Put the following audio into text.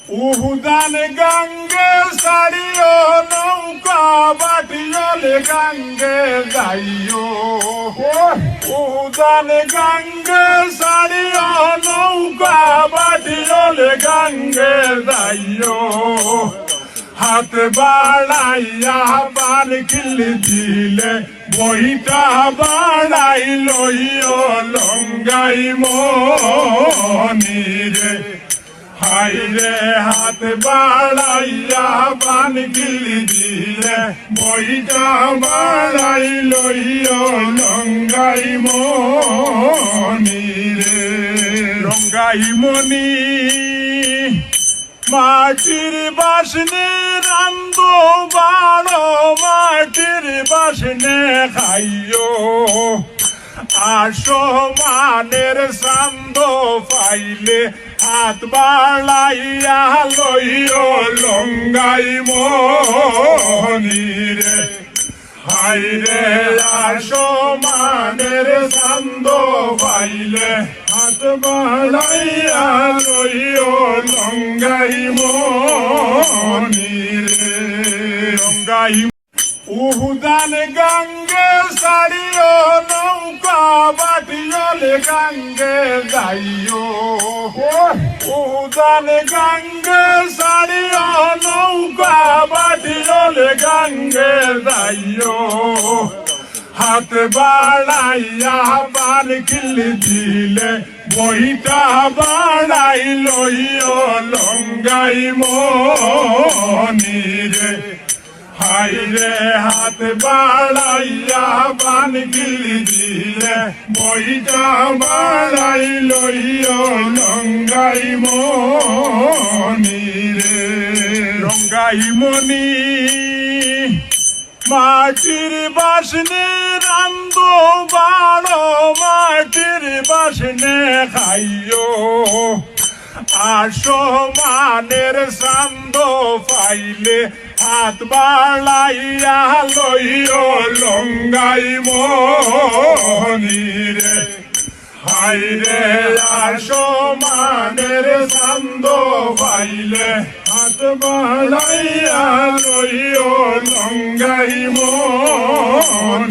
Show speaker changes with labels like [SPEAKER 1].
[SPEAKER 1] উহুদান গঙ্গে সারিও নৌকা বাটিয়লে গঙ্গে যাইও উহুদান গঙ্গে সারিও নৌকা বাটিয়লে গঙ্গে যাইও হাত বাড়াইয়া পান খিল দিলে বইটা বাড়াই লইও লঙ্গাই মনিরে হাইরে হাত বাড়াইয়া পান খিল দিলে বইটা বাড়াই লইও লঙ্গাই মনিরে লঙ্গাই মনি মাটির বাসনে রান্ধো বাড়ো মাটির বাসনে খাইও আসমানের চান্দ পাইলে হাত বাড়াইয়া লইও লঙ্গাই মনিরে হাইরে আসমানের চান্দ পাইলে হাত বাড়াইয়া লইও লঙ্গাই মনিরে লঙ্গাই উহুদান গঙ্গে সারিও নৌকা বাটিয়লে গঙ্গে যাইও উহুদান গঙ্গে সারিও নৌকা বাটিয়লে গঙ্গে যাইও হাত বাড়াইয়া পান খিল দিলে বইটা বাড়াই লইও লঙ্গাই মনিরে হাইরে হাত বাড়াইয়া পান খিল দিলে বইটা বাড়াই লইও লঙ্গাই মনিরে লঙ্গাই মনি মাটির বাসনে রান্ধো বাড়ো মাটির বাসনে খাইও আসমানের চান্দ পাইলে হাত বাড়াইয়া লইও লঙ্গাই মনিরে হাইরে আসমানের চান্দ পাইলে হাত বাড়াইয়া লইও লঙ্গাই মনিরে।